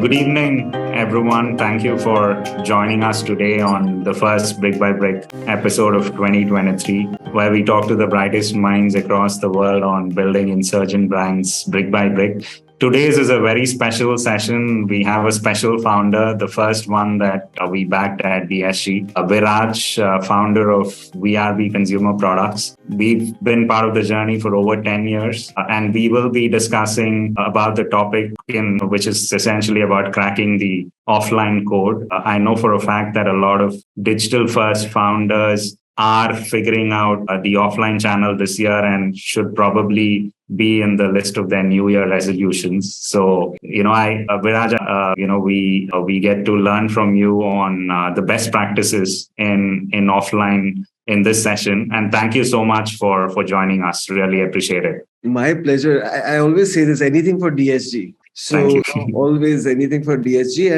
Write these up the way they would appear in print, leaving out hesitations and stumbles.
Good evening, everyone. Thank you for joining us today on the first Brick by Brick episode of 2023, where we talk to the brightest minds across the world on building insurgent brands brick by brick. Today's is a very special session. We have a special founder, the first one that we backed at BSG, Viraj, founder of VRB Consumer Products. We've been part of the journey for over 10 years, and we will be discussing about the topic which is essentially about cracking the offline code. I know for a fact that a lot of digital first founders are figuring out the offline channel this year and should probably be in the list of their New Year resolutions. So, Viraj, we get to learn from you on the best practices in offline in this session. And thank you so much for joining us. Really appreciate it. My pleasure. I always say this, anything for DSG. So always anything for DSG,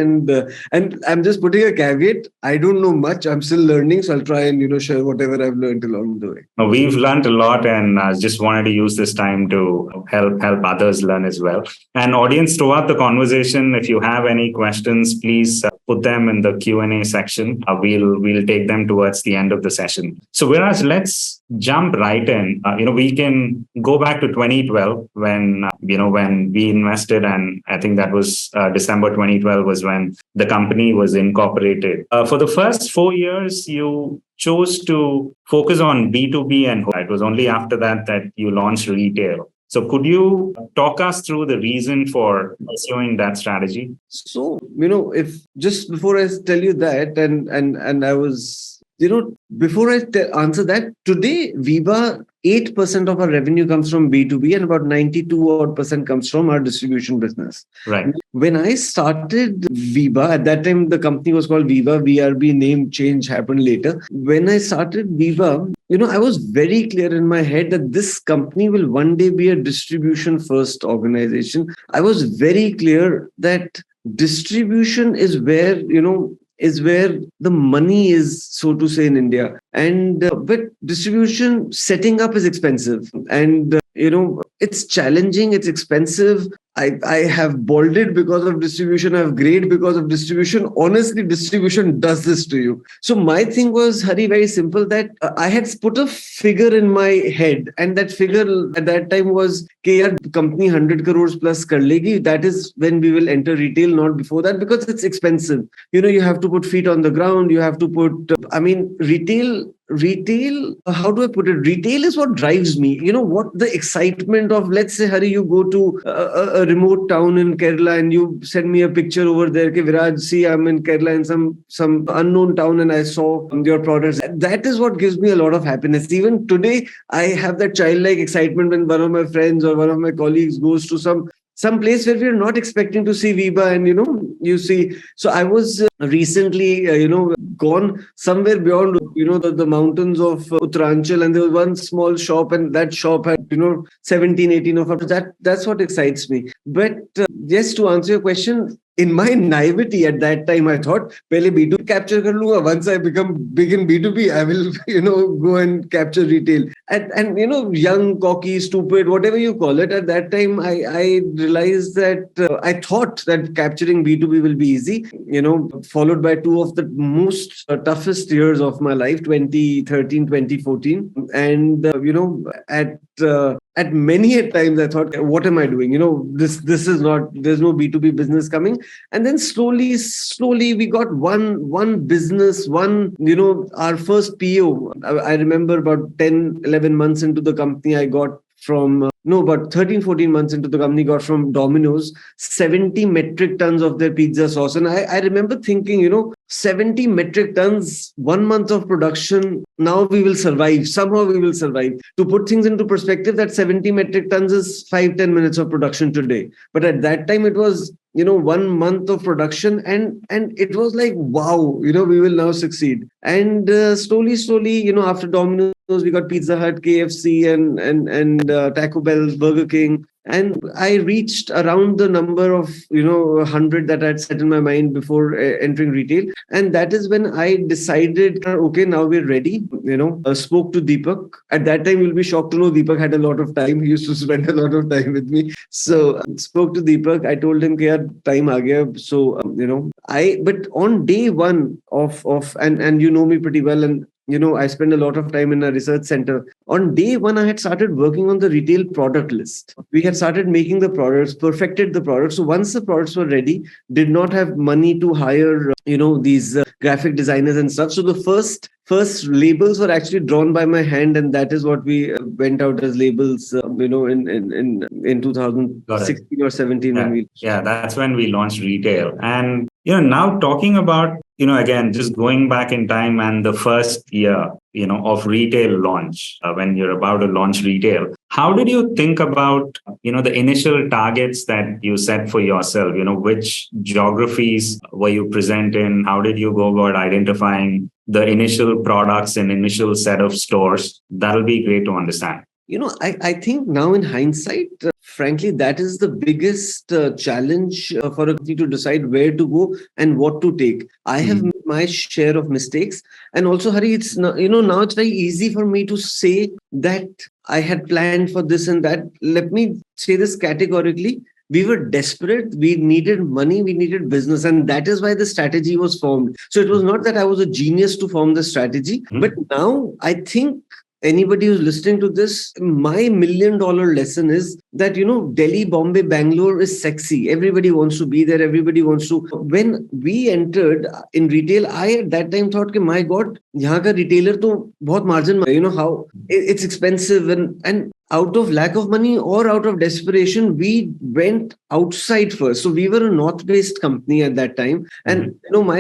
and I'm just putting a caveat. I don't know much. I'm still learning, so I'll try and share whatever I've learned along the way. We've learned a lot, and just wanted to use this time to help others learn as well. And audience, throughout the conversation, if you have any questions, please put them in the Q&A section. We'll take them towards the end of the session. So Viraj, let's jump right in. We can go back to 2012 when we invested, and I think that was December 2012 was when the company was incorporated. For the first 4 years, you chose to focus on B2B, and it was only after that you launched retail. So could you talk us through the reason for pursuing that strategy? So, if just before I tell you that, and I was, before I answer that, today, Veeba, 8% of our revenue comes from B2B and about 92% comes from our distribution business. Right. When I started Veeba, at that time, the company was called Veeba. VRB name change happened later. When I started Veeba, I was very clear in my head that this company will one day be a distribution first organization. I was very clear that distribution is where, the money is, so to say, in India. And but distribution setting up is expensive, and it's challenging, it's expensive. I have balded because of distribution. I have grayed because of distribution. Honestly, distribution does this to you. So my thing was, Hari, very simple, that I had put a figure in my head, and that figure at that time was, company 100 crores plus kar legi. That is when we will enter retail, not before that, because it's expensive. You have to put feet on the ground. You have to put, retail, how do I put it? Retail is what drives me. What the excitement of, let's say, Hari, you go to a remote town in Kerala and you send me a picture over there. Okay, Viraj, see, I'm in Kerala in some unknown town and I saw your products. That is what gives me a lot of happiness. Even today, I have that childlike excitement when one of my friends or one of my colleagues goes to some place where we're not expecting to see Veeba, and you see. So I was recently gone somewhere beyond the mountains of Uttaranchal, and there was one small shop, and that shop had 17, 18 of us. That's what excites me. But yes, to answer your question, in my naivety at that time, I thought, pehle B2B capture kar lunga. Once I become big in B2B, I will, go and capture retail. And young, cocky, stupid, whatever you call it. At that time, I realized that I thought that capturing B2B will be easy, followed by two of the most toughest years of my life, 2013, 2014. And, at many a times I thought, what am I doing? This is not, there's no B2B business coming. And then slowly we got one business, our first PO. I remember about 10, 11 months into the company, I got from, about 13, 14 months into the company, got from Domino's 70 metric tons of their pizza sauce. And I remember thinking, 70 metric tons, 1 month of production. Now we will survive. Somehow we will survive. To put things into perspective, that 70 metric tons is 5-10 minutes of production today. But at that time, it was 1 month of production, and it was like, wow, we will now succeed. And slowly, after Domino, We got Pizza Hut, KFC, and Taco Bell, Burger King. And I reached around the number of 100 that I'd set in my mind before entering retail. And that is when I decided, okay, now we're ready. Spoke to Deepak. At that time, you'll be shocked to know Deepak had a lot of time. He used to spend a lot of time with me. So spoke to Deepak. I told him, "Yaar, time aa gaya." So but on day one of and you know me pretty well, and I spend a lot of time in a research center. On day one, I had started working on the retail product list. We had started making the products, perfected the products. So once the products were ready, did not have money to hire, these graphic designers and stuff. So the first labels were actually drawn by my hand, and that is what we went out as labels, in 2016 or 17 when we. Yeah, that's when we launched retail. And now talking about again, just going back in time and the first year, of retail launch, when you're about to launch retail, how did you think about, the initial targets that you set for yourself? Which geographies were you present in? How did you go about identifying the initial products and initial set of stores? That'll be great to understand. I think now in hindsight, frankly, that is the biggest challenge for a company to decide where to go and what to take. I have made my share of mistakes. And also, Hari, it's now it's very easy for me to say that I had planned for this and that. Let me say this categorically. We were desperate. We needed money. We needed business. And that is why the strategy was formed. So it was not that I was a genius to form the strategy. But now I think anybody who's listening to this, my $1 million lesson is that, Delhi, Bombay, Bangalore is sexy. Everybody wants to be there. Everybody wants to. When we entered in retail, I at that time thought, my God, यहाँ का retailer तो बहुत margin, how it's expensive and out of lack of money or out of desperation, we went outside first. So we were a north-based company at that time. And,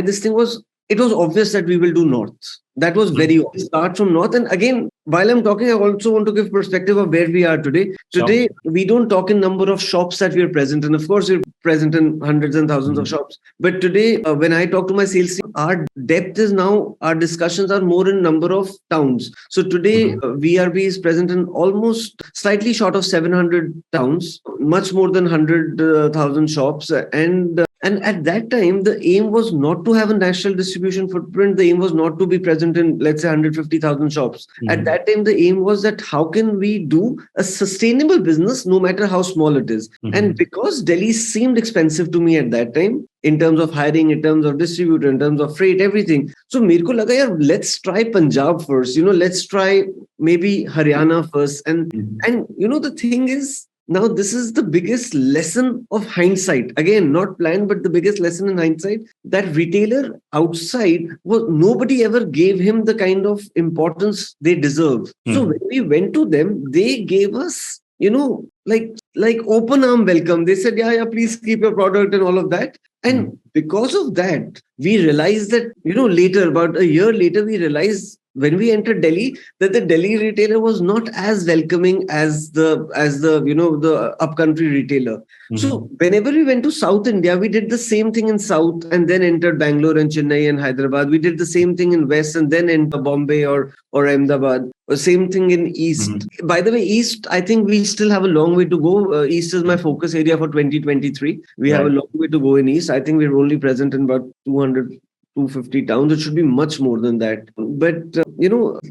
this thing was, it was obvious that we will do north. That was very obvious. Start from north. And again, while I'm talking, I also want to give perspective of where we are today. Today, we don't talk in number of shops that we are present in. Of course, we're present in hundreds and thousands of shops. But today, when I talk to my sales team, our depth is now, our discussions are more in number of towns. So today, VRB is present in almost slightly short of 700 towns, much more than 100,000 shops. And at that time, the aim was not to have a national distribution footprint. The aim was not to be present in, let's say, 150,000 shops. At that time, the aim was that how can we do a sustainable business, no matter how small it is. And because Delhi seemed expensive to me at that time, in terms of hiring, in terms of distributor, in terms of freight, everything. So mereko laga, yaar, let's try Punjab first. Let's try maybe Haryana first. And the thing is, now, this is the biggest lesson of hindsight. Again, not planned, but the biggest lesson in hindsight, that retailer outside, nobody ever gave him the kind of importance they deserve. So when we went to them, they gave us, like open arm welcome. They said, yeah, please keep your product and all of that. And because of that, we realized that, later, about a year later, we realized when we entered Delhi, that the Delhi retailer was not as welcoming as the upcountry retailer. So whenever we went to South India, we did the same thing in South and then entered Bangalore and Chennai and Hyderabad. We did the same thing in West and then entered Bombay or Ahmedabad. Same thing in East. By the way, East, I think we still have a long way to go. East is my focus area for 2023. We have a long way to go in East. I think we're only present in about 250 towns. It should be much more than that. But,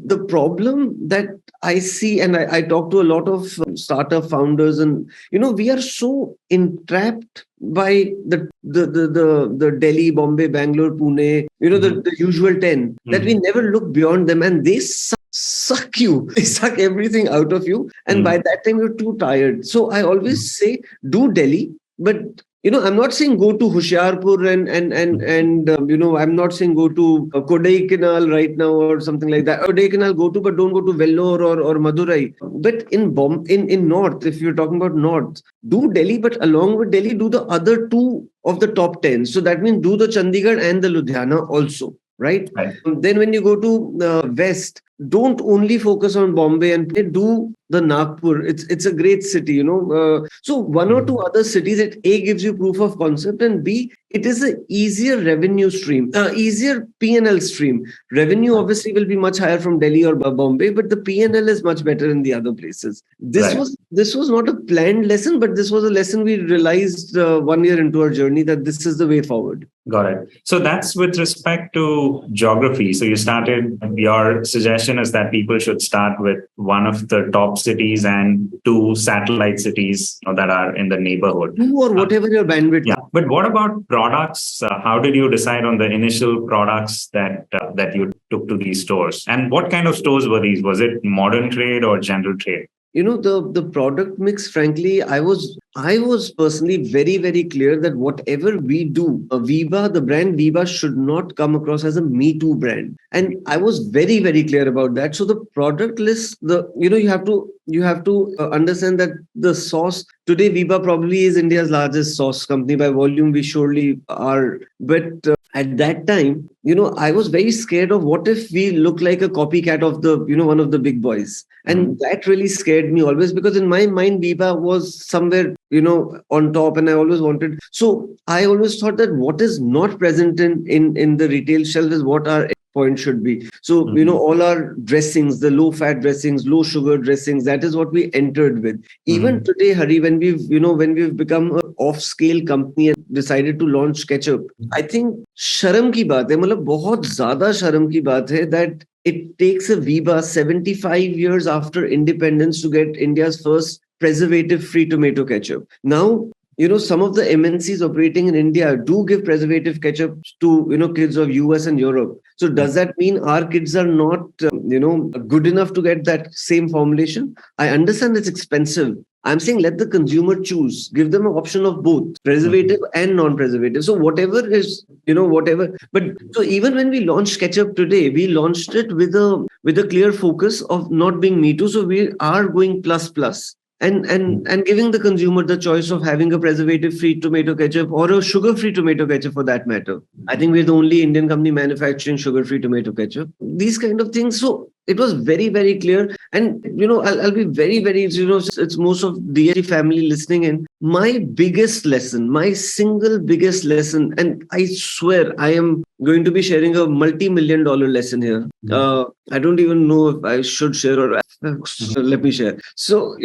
the problem that I see, and I talk to a lot of startup founders, and, we are so entrapped by the Delhi, Bombay, Bangalore, Pune, the usual 10, that we never look beyond them, and they suck you. They suck everything out of you. And by that time, you're too tired. So I always say, do Delhi, but I'm not saying go to Hoshiarpur and I'm not saying go to Kodaikanal right now or something like that. Kodaikanal go to, but don't go to Vellore or Madurai. But in North, if you're talking about North, do Delhi, but along with Delhi, do the other two of the top 10. So that means do the Chandigarh and the Ludhiana also. Right? Then when you go to West, don't only focus on Bombay and do the Nagpur. It's a great city, So one or two other cities, it A gives you proof of concept, and B, it is an easier revenue stream, easier P&L stream. Revenue obviously will be much higher from Delhi or Bombay, but the P&L is much better in the other places. This was not a planned lesson, but this was a lesson we realized 1 year into our journey that this is the way forward. Got it. So that's with respect to geography. So your suggestion is that people should start with one of the top cities and two satellite cities that are in the neighborhood. Two or whatever your bandwidth. Yeah. But what about products? How did you decide on the initial products that you took to these stores? And what kind of stores were these? Was it modern trade or general trade? The product mix, frankly, I was personally very, very clear that whatever we do, Veeba, the brand Veeba should not come across as a Me Too brand. And I was very, very clear about that. So the product list, you have to understand that the sauce today, Veeba probably is India's largest sauce company by volume. We surely are. But at that time, I was very scared of what if we look like a copycat of the, one of the big boys. And that really scared me always, because in my mind, Veeba was somewhere, on top, and I always wanted. So I always thought that what is not present in the retail shelf is what our point should be. So, all our dressings, the low fat dressings, low sugar dressings, that is what we entered with. Even today, Hari, when we've become an off-scale company and decided to launch ketchup, I think sharam ki baat hai, matlab bahut zyada sharam ki baat hai that it takes a Veeba 75 years after independence to get India's first preservative-free tomato ketchup. Now, some of the MNCs operating in India do give preservative ketchup to, kids of US and Europe. So does that mean our kids are not, good enough to get that same formulation? I understand it's expensive. I'm saying let the consumer choose. Give them an option of both preservative and non-preservative. So whatever is, whatever. But so even when we launched ketchup today, we launched it with a clear focus of not being Me Too. So we are going plus. And giving the consumer the choice of having a preservative-free tomato ketchup or a sugar-free tomato ketchup for that matter. I think we're the only Indian company manufacturing sugar-free tomato ketchup. These kind of things. So it was very, very clear. And, I'll be very, very, it's most of DSG family listening in. My single biggest lesson, and I swear I am going to be sharing a multi-million-dollar lesson here. I don't even know if I should share or let me share. So,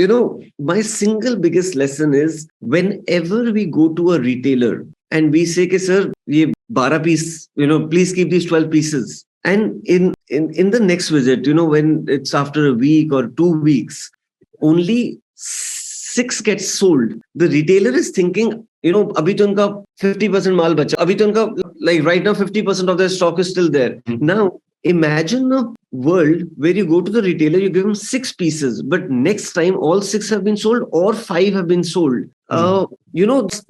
my single biggest lesson is whenever we go to a retailer and we say, sir, ye 12 piece, please keep these 12 pieces. And in the next visit, when it's after a week or 2 weeks, only 6 gets sold. The retailer is thinking, abhi to unka 50% maal bacha. Abhi to unka, like right now, 50% of their stock is still there. Now, imagine a world where you go to the retailer, you give them 6 pieces, but next time all 6 have been sold or 5 have been sold. The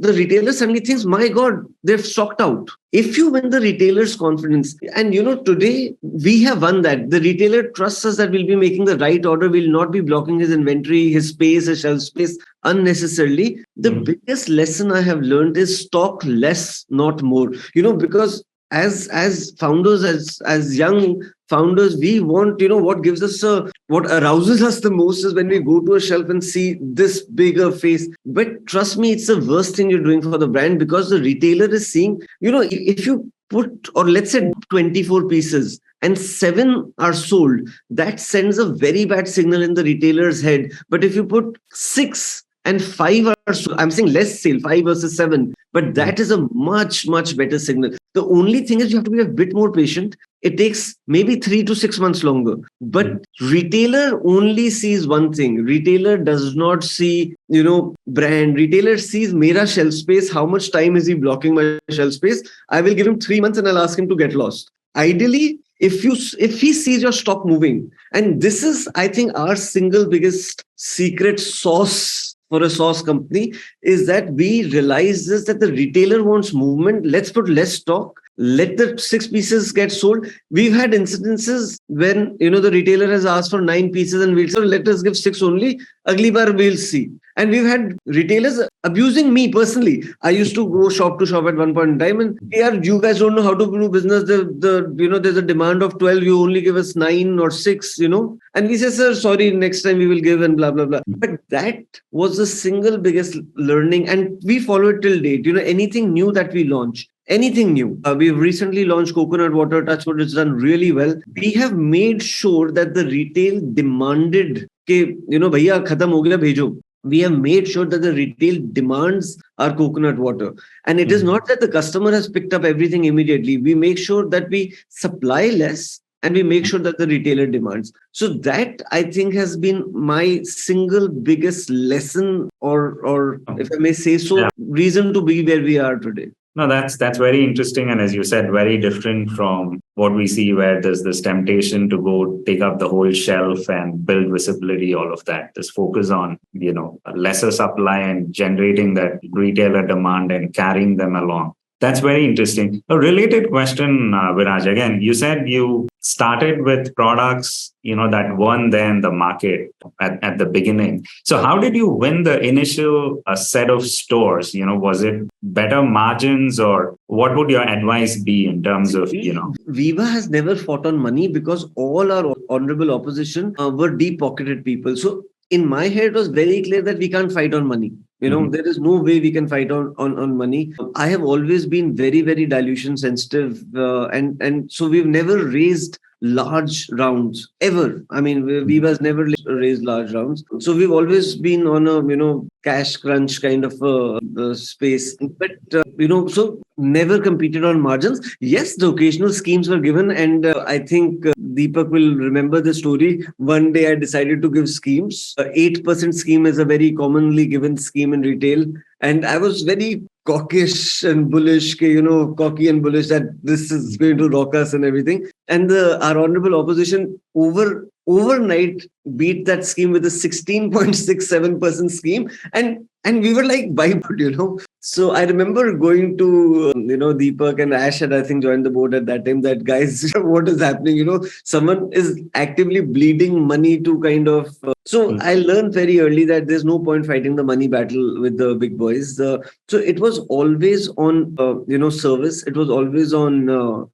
retailer suddenly thinks, my God, they've stocked out. If you win the retailer's confidence, and today we have won that. The retailer trusts us that we'll be making the right order. We'll not be blocking his inventory, his space, his shelf space unnecessarily. The biggest lesson I have learned is stock less, not more. Because as founders, as young founders, we want, what gives us what arouses us the most is when we go to a shelf and see this bigger face. But trust me, it's the worst thing you're doing for the brand, because the retailer is seeing, if you put, or let's say 24 pieces and 7 are sold, that sends a very bad signal in the retailer's head. But if you put 6 and 5 are sold, I'm saying less sale, 5 versus 7, but that is a much, much better signal. The only thing is you have to be a bit more patient. It takes maybe 3 to 6 months longer. But retailer only sees one thing. Retailer does not see, brand. Retailer sees mera shelf space. How much time is he blocking my shelf space? I will give him 3 months and I'll ask him to get lost. Ideally, if he sees your stock moving, and this is, I think, our single biggest secret sauce for a sauce company, is that we realize this, that the retailer wants movement. Let's put less stock. Let the 6 pieces get sold. We've had incidences when, the retailer has asked for 9 pieces and we'll say, let us give 6 only. Agli bar we'll see. And we've had retailers abusing me personally. I used to go shop to shop at one point in time, and yeah, you guys don't know how to do business. There's a demand of 12, you only give us 9 or 6, and we say, sir, sorry, next time we will give, and blah blah blah. But that was the single biggest learning, and we follow it till date. Anything new that we launch, anything new. We've recently launched coconut water, touchwood, it's done really well. We have made sure that the retail demanded ke, bhaiya khatam ho gaya, bhejo. We have made sure that the retail demands our coconut water. And it is not that the customer has picked up everything immediately. We make sure that we supply less and we make sure that the retailer demands. So that, I think, has been my single biggest lesson, or if I may say so, reason to be where we are today. No, that's very interesting. And as you said, very different from what we see where there's this temptation to go take up the whole shelf and build visibility, all of that. This focus on, a lesser supply and generating that retailer demand and carrying them along. That's very interesting. A related question, Viraj, again, you said you started with products, that weren't there in the market at the beginning. So how did you win the initial set of stores? Was it better margins, or what would your advice be in terms of, Veeba has never fought on money because all our honorable opposition were deep-pocketed people. So in my head, it was very clear that we can't fight on money. There is no way we can fight on money. I have always been very, very dilution sensitive. And so we've never raised large rounds ever. I mean, Veeba's never raised large rounds. So we've always been on a, cash crunch kind of space. But, so never competed on margins. Yes, the occasional schemes were given. And I think Deepak will remember the story. One day I decided to give schemes. 8% scheme is a very commonly given scheme in retail. And I was very cockish and bullish, cocky and bullish that this is going to rock us and everything. And our honorable opposition overnight beat that scheme with a 16.67% scheme. And we were like, by So I remember going to, Deepak and Ash had, I think, joined the board at that time, that guys, what is happening? Someone is actively bleeding money to kind of... So I learned very early that there's no point fighting the money battle with the big boys. So it was always on, service. It was always on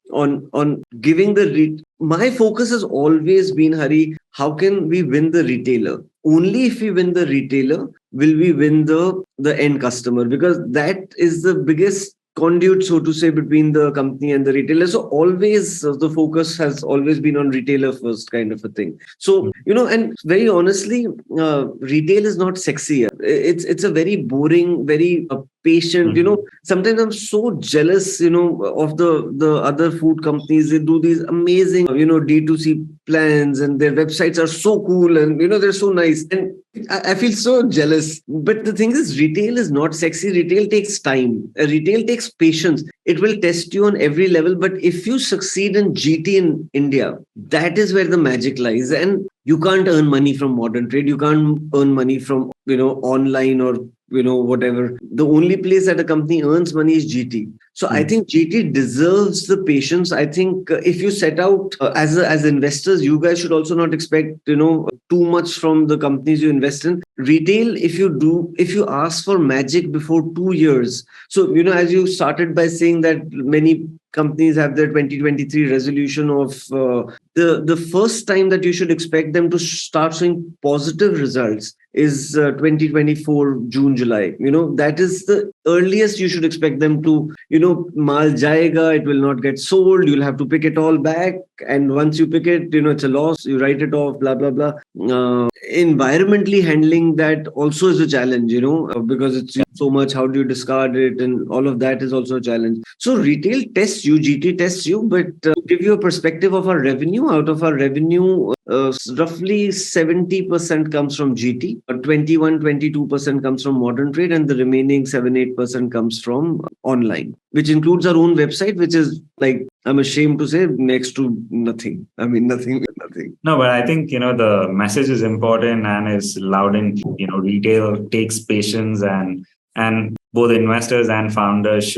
giving my focus has always been, Hari, how can we win the retailer? Only if we win the retailer will we win the end customer, because that is the biggest conduit, so to say, between the company and the retailer. So always the focus has always been on retailer first kind of a thing. So, and very honestly, retail is not sexy. It's a very boring, very patient, sometimes I'm so jealous, of the other food companies. They do these amazing, D2C plans, and their websites are so cool, and, they're so nice. And I feel so jealous. But the thing is, retail is not sexy. Retail takes time. Retail takes patience. It will test you on every level. But if you succeed in GT in India, that is where the magic lies. And you can't earn money from modern trade. You can't earn money from, online or, whatever. The only place that a company earns money is GT. So I think GT deserves the patience. I think if you set out as investors, you guys should also not expect, too much from the companies you invest in. Retail, if you ask for magic before 2 years. So, as you started by saying that many companies have their 2023 resolution of the first time that you should expect them to start showing positive results is 2024 June, July. That is the earliest you should expect them to, mal jayega, it will not get sold, you'll have to pick it all back, and once you pick it, it's a loss, you write it off, blah blah blah. Environmentally handling that also is a challenge, because it's so much, how do you discard it, and all of that is also a challenge. So retail tests you, GT tests you, but to give you a perspective of our revenue, out of our revenue, roughly 70% comes from GT, 21-22% comes from modern trade, and the remaining 7-8% comes from online, which includes our own website, which is, like, I'm ashamed to say, next to nothing. I mean, nothing. No, but I think, the message is important and is loud and, retail takes patience and both investors and founders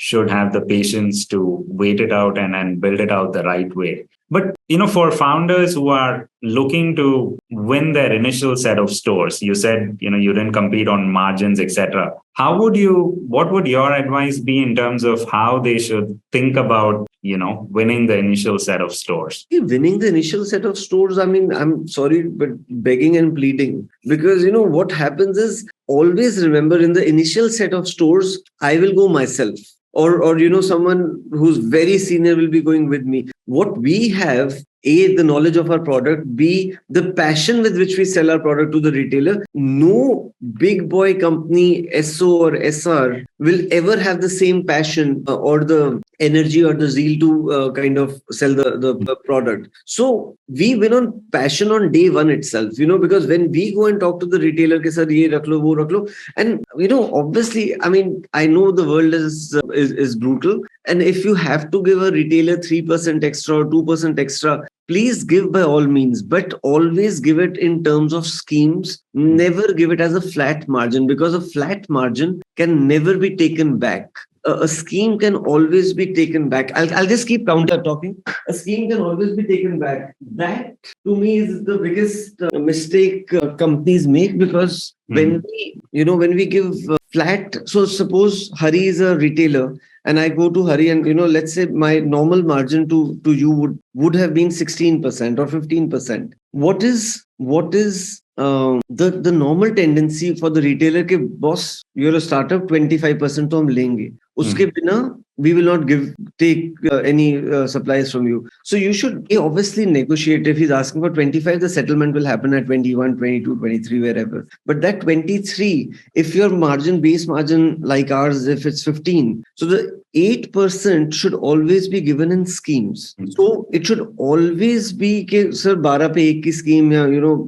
should have the patience to wait it out and build it out the right way. But for founders who are looking to win their initial set of stores, you said you didn't compete on margins, etc. What would your advice be in terms of how they should think about winning the initial set of stores? Winning the initial set of stores, I mean, I'm sorry, but begging and pleading, because what happens is, always remember, in the initial set of stores, I will go myself, or someone who's very senior will be going with me. What we have, A, the knowledge of our product, B, the passion with which we sell our product to the retailer. No big boy company, SO or SR, will ever have the same passion or the energy or the zeal to kind of sell the product. So we win on passion on day one itself, because when we go and talk to the retailer, ke sir, ye rakh lo, wo rakh lo, and obviously, I mean, I know the world is brutal, and if you have to give a retailer 3% extra or 2% extra, please give by all means, but always give it in terms of schemes. Never give it as a flat margin, because a flat margin can never be taken back. A scheme can always be taken back. I'll just keep counter talking. A scheme can always be taken back. That to me is the biggest mistake companies make, because when we give flat, so suppose Hari is a retailer and I go to Hari and let's say my normal margin to you would have been 16% or 15%. What is the normal tendency for the retailer ke boss, you're a startup, 25% to hum lenge. Uske bina we will not take any supplies from you. So you should obviously negotiate. If he's asking for 25, the settlement will happen at 21, 22, 23, wherever. But that 23, if your base margin like ours, if it's 15, so the 8% should always be given in schemes. So it should always be, sir, 12 pe 1 ki scheme,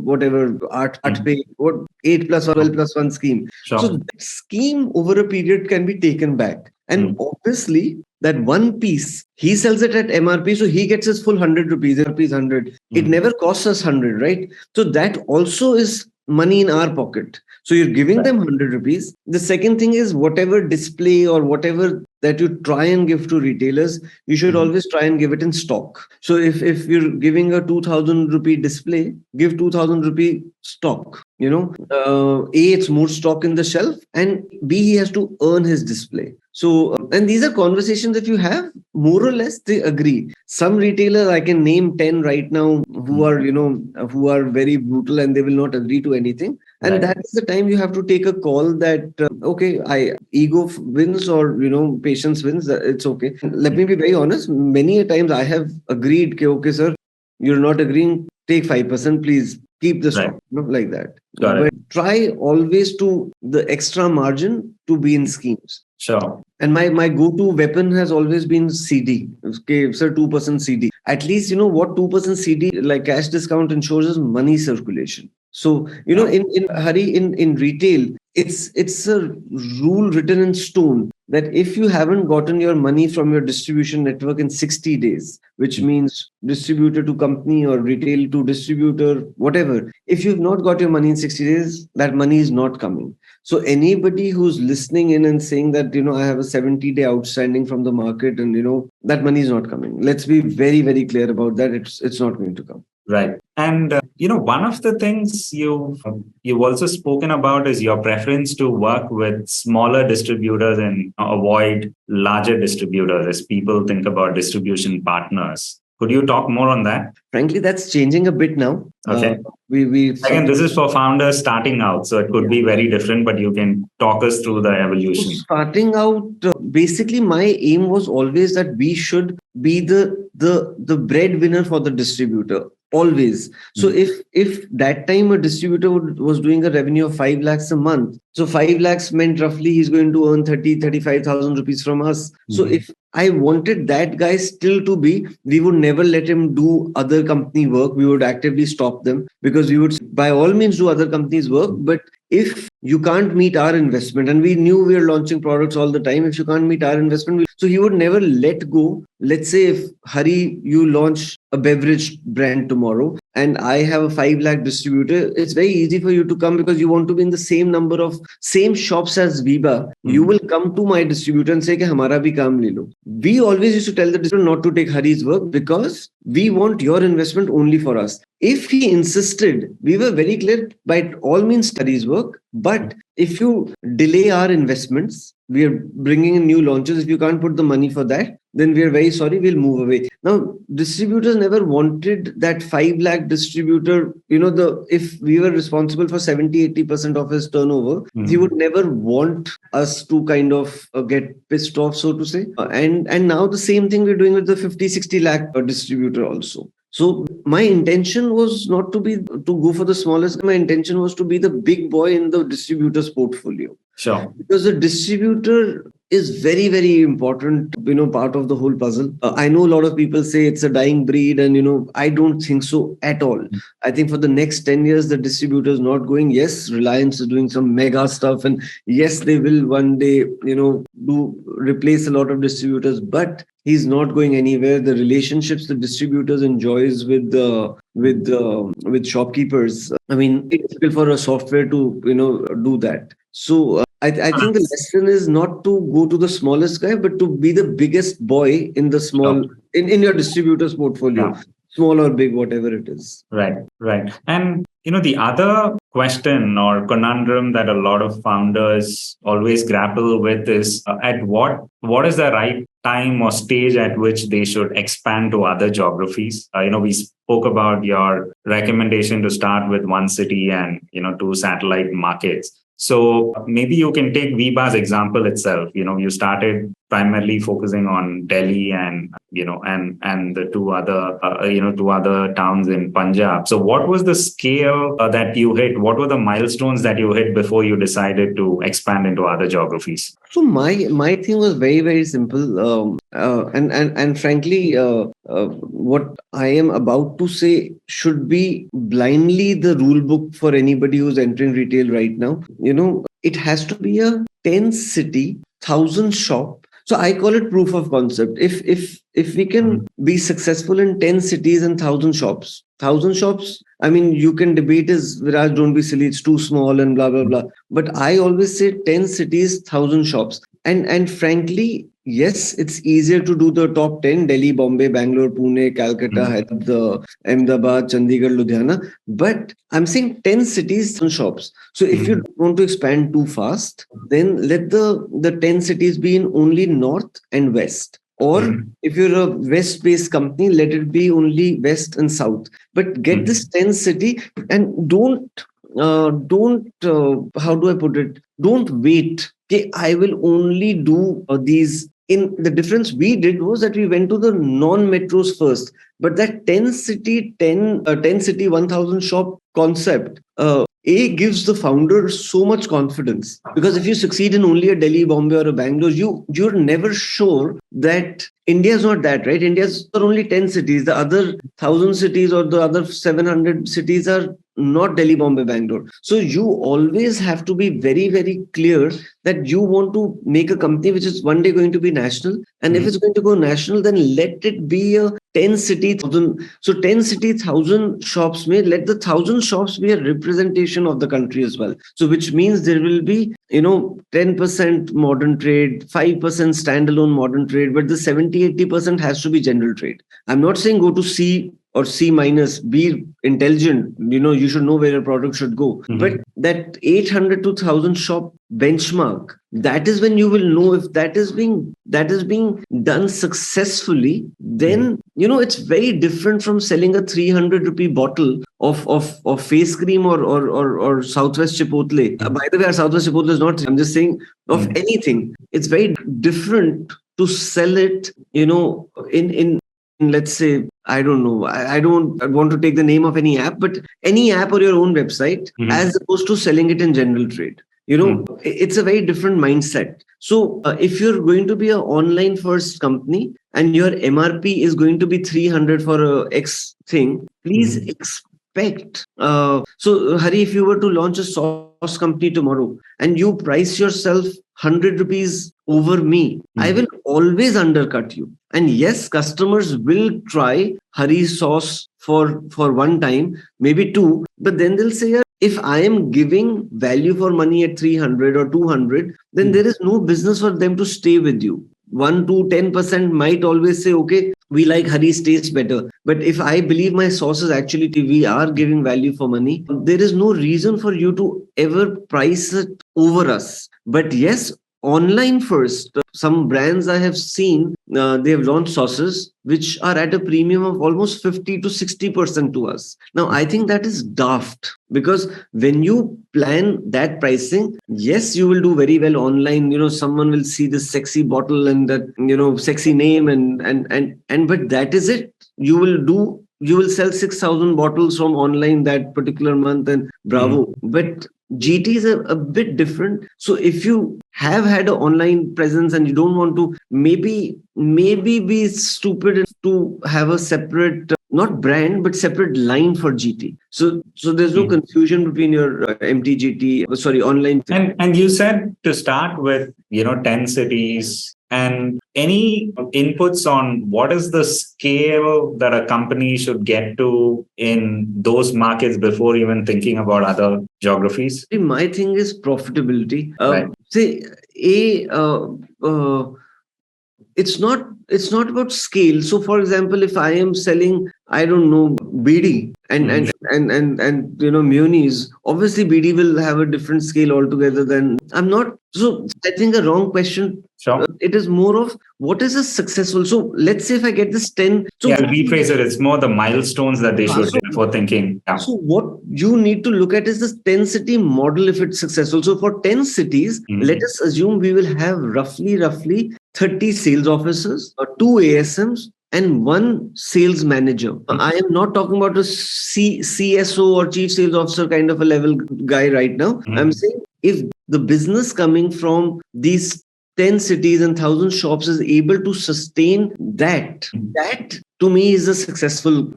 whatever, 8 pe, 8 plus or 12 plus 1 scheme. Sure. So that scheme over a period can be taken back. And obviously, that one piece, he sells it at MRP, so he gets his full 100 rupees, MRP is 100. It never costs us 100, right? So that also is money in our pocket. So you're giving them 100 rupees. The second thing is, whatever display or whatever that you try and give to retailers, you should always try and give it in stock. So if you're giving a 2,000 rupee display, give 2,000 rupee stock. A, it's more stock in the shelf, and B, he has to earn his display. So, and these are conversations, if you have, more or less, they agree. Some retailers, I can name 10 right now, who are very brutal and they will not agree to anything. And that is the time you have to take a call that, ego wins or, patience wins. It's okay. Let me be very honest. Many a times I have agreed, okay, sir, you're not agreeing, take 5%, please keep the stock, like that. But try always to the extra margin to be in schemes. Sure. And my go-to weapon has always been CD. Okay, sir, 2% CD. At least, what 2% CD, like cash discount, ensures is money circulation. So, in retail, it's a rule written in stone that if you haven't gotten your money from your distribution network in 60 days, which means distributor to company or retail to distributor, whatever, if you've not got your money in 60 days, that money is not coming. So anybody who's listening in and saying that, I have a 70-day outstanding from the market and, that money is not coming. Let's be very, very clear about that. It's not going to come. Right. And, one of the things you've also spoken about is your preference to work with smaller distributors and avoid larger distributors as people think about distribution partners. Could you talk more on that? Frankly, that's changing a bit now. Okay. Again, this is for founders starting out, so it could be very different, but you can talk us through the evolution. So starting out, basically, my aim was always that we should be the breadwinner for the distributor. Always. So if that time a distributor was doing a revenue of 5 lakhs a month, so 5 lakhs meant roughly he's going to earn 35,000 rupees from us. So if I wanted that guy still to be, we would never let him do other company work. We would actively stop them, because we would by all means do other companies' work. But if you can't meet our investment, and we knew we are launching products all the time, if you can't meet our investment, so he would never let go. Let's say if Hari, you launch a beverage brand tomorrow and I have a 5 lakh distributor, it's very easy for you to come because you want to be in the same number of same shops as Veeba. You will come to my distributor and say, "Ki, hamara bhi kaam le lo." We always used to tell the distributor not to take Hari's work because we want your investment only for us. If he insisted, we were very clear, by all means, Hari's work. But if you delay our investments, we are bringing in new launches. If you can't put the money for that, then we are very sorry, we'll move away. Now, distributors never wanted that 5 lakh distributor, if we were responsible for 70-80% of his turnover, he would never want us to kind of get pissed off, so to say. And now the same thing we're doing with the 50-60 lakh distributor also. So my intention was not to go for the smallest. My intention was to be the big boy in the distributor's portfolio. Sure. Because the distributor is very, very important, part of the whole puzzle. I know a lot of people say it's a dying breed and, I don't think so at all. I think for the next 10 years, the distributor is not going. Yes, Reliance is doing some mega stuff and yes, they will one day, replace a lot of distributors, but he's not going anywhere. The relationships the distributors enjoys with shopkeepers. I mean, it's difficult for a software to, do that. So I think the lesson is not to go to the smallest guy, but to be the biggest boy in the small, in your distributor's portfolio, small or big, whatever it is. Right. And, the other question or conundrum that a lot of founders always grapple with is at what is the right time or stage at which they should expand to other geographies. We spoke about your recommendation to start with one city and, 2 satellite markets. So maybe you can take Veeba's example itself. You started primarily focusing on Delhi and the two other towns in Punjab. So what was the scale that you hit? What were the milestones that you hit before you decided to expand into other geographies? So my thing was very, very simple. And frankly, what I am about to say should be blindly the rule book for anybody who's entering retail right now. It has to be a 10 city, 1,000 shop. So I call it proof of concept. If we can be successful in 10 cities and 1,000 shops, I mean, you can debate is, Viraj, don't be silly, it's too small and blah, blah, blah. But I always say 10 cities, 1,000 shops. And frankly, yes, it's easier to do the top 10, Delhi, Bombay, Bangalore, Pune, Calcutta, Ahmedabad, Chandigarh, Ludhiana. But I'm saying 10 cities and shops. So if you don't want to expand too fast, then let the 10 cities be in only north and west. Or if you're a west-based company, let it be only west and south. But get this 10 city and don't how do I put it? Don't wait. Okay, I will only do these. In the difference we did was that we went to the non-metros first. But that 10 city, 1,000 shop concept, gives the founder so much confidence, because if you succeed in only a Delhi, Bombay or a Bangalore, you're never sure that India is not that, right? India's are only 10 cities. The other 1,000 cities or the other 700 cities are not Delhi, Bombay, Bangalore. So you always have to be very, very clear that you want to make a company which is one day going to be national. And if it's going to go national, then let it be a 10 city, 1,000. So 10 city, 1,000 shops may let the 1,000 shops be a representation of the country as well. So which means there will be, 10% modern trade, 5% standalone modern trade, but the 70-80% has to be general trade. I'm not saying go to C or C minus, be intelligent, you should know where your product should go. But that 800 to 1,000 shop benchmark, that is when you will know if that is being done successfully. Then, it's very different from selling a 300 rupee bottle of face cream or Southwest Chipotle. By the way, our Southwest Chipotle is not, I'm just saying of anything. It's very different to sell it, in let's say, I don't know, I don't want to take the name of any app, but any app or your own website, as opposed to selling it in general trade. It's a very different mindset. So if you're going to be an online first company and your MRP is going to be 300 for a X thing, please expect. So Hari, if you were to launch a sauce company tomorrow and you price yourself 100 rupees over me, I will always undercut you. And yes, customers will try Hari sauce for one time, maybe two, but then they'll say, "Yeah, if I am giving value for money at 300 or 200, then there is no business for them to stay with you." 1 to 10% might always say, okay, we like Hari's taste better. But if I believe my sauce is actually, we are giving value for money, there is no reason for you to ever price it over us. But yes, online first. Some brands I have seen, they have launched sauces which are at a premium of almost 50 to 60% to us. Now, I think that is daft, because when you plan that pricing, yes, you will do very well online. Someone will see this sexy bottle and that, sexy name and but that is it. You will sell 6,000 bottles from online that particular month, and bravo. But GT is a bit different. So if you have had an online presence and you don't want to maybe be stupid to have a separate, not brand, but separate line for GT. So there's no confusion between your MTGT, online. And you said to start with, 10 cities. And any inputs on what is the scale that a company should get to in those markets before even thinking about other geographies? My thing is profitability. Right. It's not about scale. So, for example, if I am selling, I don't know, BD and Muniz, obviously BD will have a different scale altogether than I'm not. So I think a wrong question. Sure. It is more of what is a successful. So let's say if I get this 10. So rephrase it. It's more the milestones that they should before thinking. Yeah. So what you need to look at is this 10 city model if it's successful. So for 10 cities, let us assume we will have roughly 30 sales officers, 2 ASMs, and 1 sales manager. I am not talking about a CSO or chief sales officer kind of a level guy right now. I'm saying if the business coming from these 10 cities and 1,000 shops is able to sustain that to me is a successful,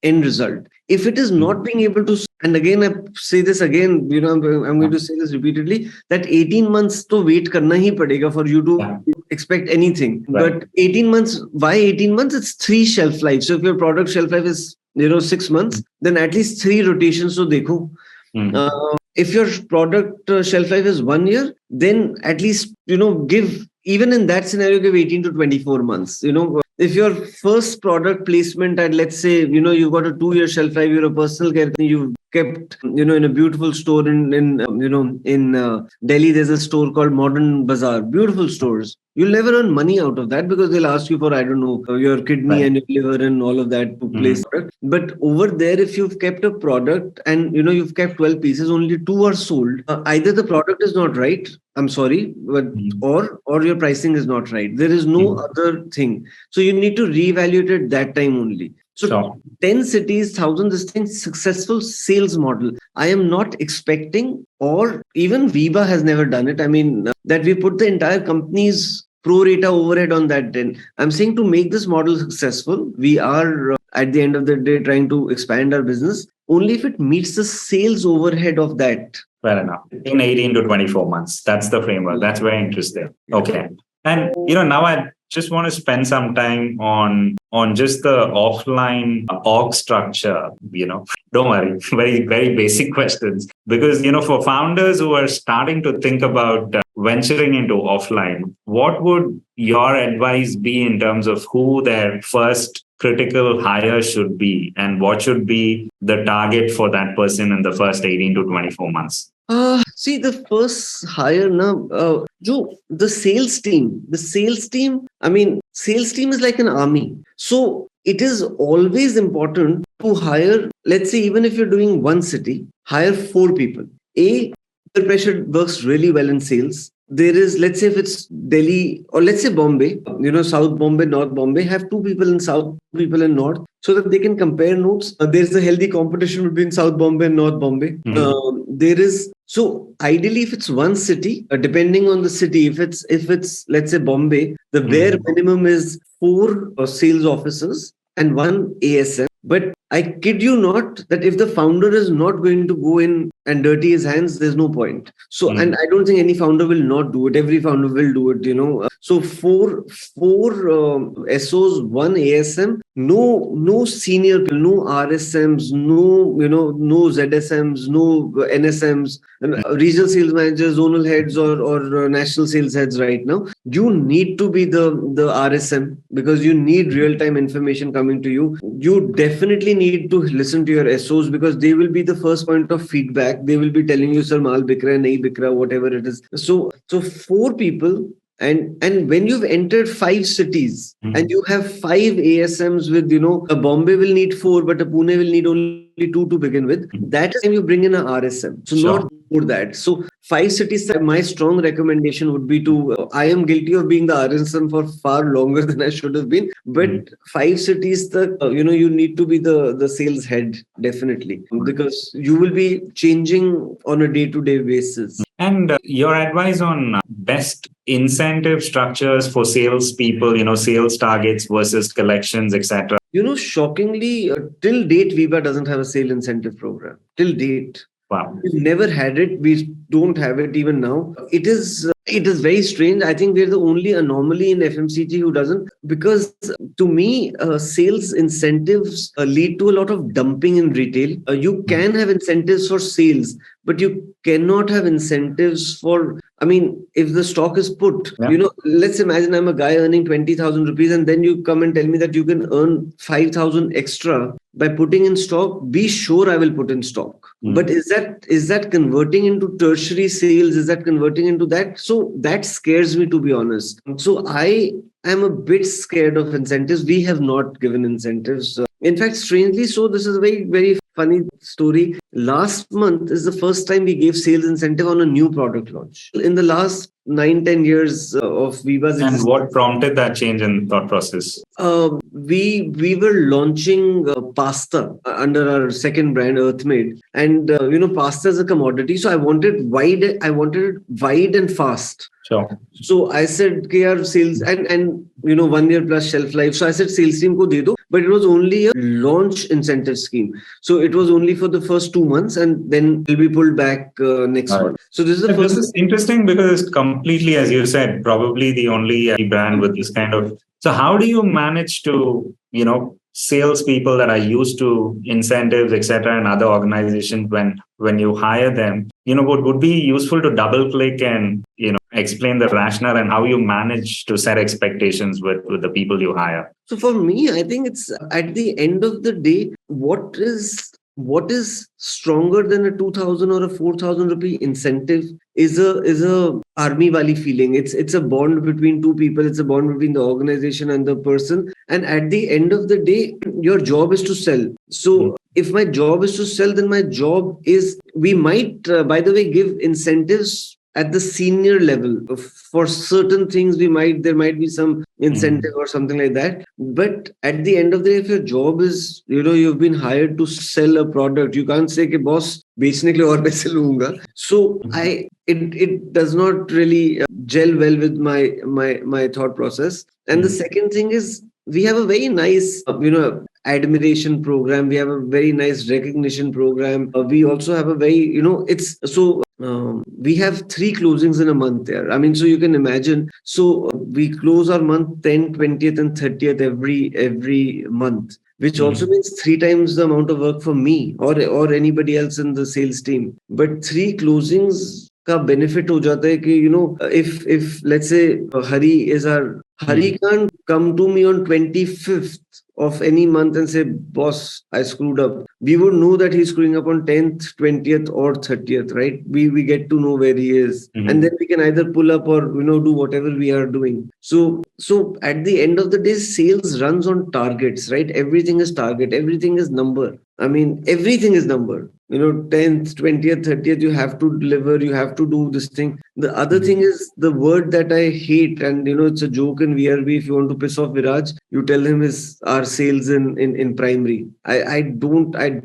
end result. If it is not being able to, and again, I say this again, I'm going to say this repeatedly, that 18 months to wait karna hi padega for you to expect anything. Right. But 18 months, why 18 months? It's 3 shelf life. So if your product shelf life is, 6 months, then at least 3 rotations to dekho. If your product shelf life is 1 year, then at least, give, even in that scenario, give 18 to 24 months. If your first product placement at, let's say, you've got a 2-year shelf life, you're a personal care, you've kept, in a beautiful store in Delhi, there's a store called Modern Bazaar, beautiful stores. You'll never earn money out of that because they'll ask you for, I don't know, your kidney and your liver and all of that to place. But over there, if you've kept a product and, you've kept 12 pieces, only 2 are sold, either the product is not right, I'm sorry, but or your pricing is not right. There is no other thing. So you need to reevaluate it that time only. So 10 cities, 1,000, this thing, successful sales model. I am not expecting, or even Veeba has never done it. I mean, that we put the entire company's pro rata overhead on that. Then I'm saying to make this model successful, we are at the end of the day trying to expand our business only if it meets the sales overhead of that. Fair enough. In 18 to 24 months. That's the framework. That's very interesting. Okay. And, now I just want to spend some time on just the offline org structure, Don't worry, very, very basic questions. Because, for founders who are starting to think about venturing into offline, what would your advice be in terms of who their first critical hire should be and what should be the target for that person in the first 18 to 24 months? See, the first hire now, the sales team, sales team is like an army. So it is always important to hire, let's say, even if you're doing 1 city, hire 4 people. Peer pressure works really well in sales. There is, let's say if it's Delhi or let's say Bombay, South Bombay, North Bombay, have 2 people in South, people in North, so that they can compare notes. There's a healthy competition between South Bombay and North Bombay. There is, so ideally if it's 1 city, depending on the city, if it's let's say Bombay, the bare minimum is 4 sales officers and 1 ASM. But I kid you not that if the founder is not going to go in and dirty his hands, there's no point. So, and I don't think any founder will not do it. Every founder will do it, So four SOs, one ASM, no senior people, no RSMs, no ZSMs, no NSMs, regional sales managers, zonal heads, or national sales heads right now. You need to be the RSM because you need real time information coming to you. You definitely need to listen to your SOs because they will be the first point of feedback. They will be telling you, sir, maal bik raha hai, nahi bik raha, whatever it is. So four people, and when you've entered 5 cities and you have 5 ASMs with, a Bombay will need 4, but a Pune will need only 2 to begin with. That is when you bring in an RSM. So not more that. So 5 cities, my strong recommendation would be to, I am guilty of being the RSM for far longer than I should have been, but 5 cities, you need to be the sales head, definitely, because you will be changing on a day-to-day basis. And your advice on best incentive structures for salespeople, sales targets versus collections, etc. Shockingly, till date, Veeba doesn't have a sale incentive program. Till date. Wow. We've never had it. We don't have it even now. It is very strange. I think we're the only anomaly in FMCG who doesn't, because to me, sales incentives lead to a lot of dumping in retail. You can have incentives for sales, but you cannot have incentives for, if the stock is put, let's imagine I'm a guy earning 20,000 rupees and then you come and tell me that you can earn 5,000 extra by putting in stock. Be sure I will put in stock. But is that converting into tertiary sales? Is that converting into that? So that scares me, to be honest. So I am a bit scared of incentives. We have not given incentives. In fact, strangely so, this is a very, very funny story. Last month is the first time we gave sales incentive on a new product launch. In the last 9-10 years of Veeba's existence. And what prompted that change in thought process? We were launching pasta under our second brand, Earthmade, and pasta is a commodity. So I wanted it wide and fast. Sure. So I said, sales and 1 year plus shelf life. So I said, sales team ko de do, but it was only a launch incentive scheme. So it was only for the first 2 months, and then it will be pulled back next month. So this is the first. This is interesting because it's completely, as you said, probably the only brand with this kind of. So how do you manage to, salespeople that are used to incentives, etc., and other organizations, when you hire them, would be useful to double click and, explain the rationale and how you manage to set expectations with the people you hire? So for me, I think it's at the end of the day, what is stronger than a 2,000 or a 4,000 rupee incentive is a army wali feeling. It's a bond between two people. It's a bond between the organization and the person. And at the end of the day, your job is to sell. So if my job is to sell, then my job is, we might, by the way, give incentives at the senior level. For certain things, there might be some incentive or something like that. But at the end of the day, if your job is, you've been hired to sell a product, you can't say, "Ki boss, बेचने के लिए और पैसे लूंगा." So it does not really gel well with my thought process. And the second thing is, we have a very nice, admiration program. We have a very nice recognition program. We also have a very, we have 3 closings in a month there. So you can imagine. So we close our month 10th, 20th and 30th every month, which also means 3 times the amount of work for me or anybody else in the sales team. But 3 closings का benefit हो जाता है कि, if let's say Hari can't come to me on 25th of any month and say, "Boss, I screwed up." We would know that he's screwing up on 10th, 20th or 30th, right? We get to know where he is. And then we can either pull up or, do whatever we are doing. So at the end of the day, sales runs on targets, right? Everything is target. Everything is number. Everything is number. 10th, 20th, 30th, you have to deliver, you have to do this thing. The other thing is the word that I hate, and it's a joke in VRB. If you want to piss off Viraj, you tell him our sales in primary. I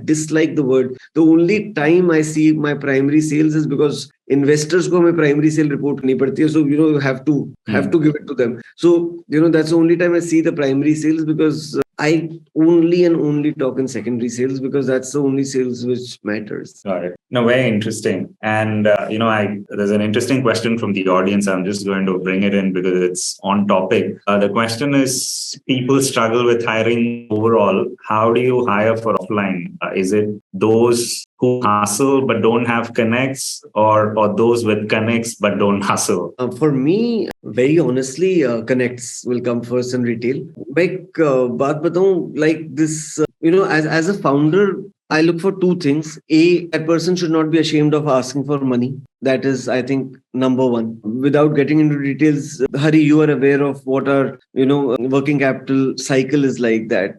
dislike the word. The only time I see my primary sales is because investors को हमें primary sale report नहीं पड़ती है, so you have to give it to them. So that's the only time I see the primary sales, because I only and only talk in secondary sales because that's the only sales which matters. Got it. No, very interesting. And, there's an interesting question from the audience. I'm just going to bring it in because it's on topic. The question is, people struggle with hiring overall. How do you hire for offline? Is it those who hustle but don't have connects, or those with connects but don't hustle? For me, very honestly, connects will come first in retail. बात बताऊं, like this, as a founder, I look for two things. A, that person should not be ashamed of asking for money. That is, I think, number one. Without getting into details, Hari, you are aware of what our, working capital cycle is like that,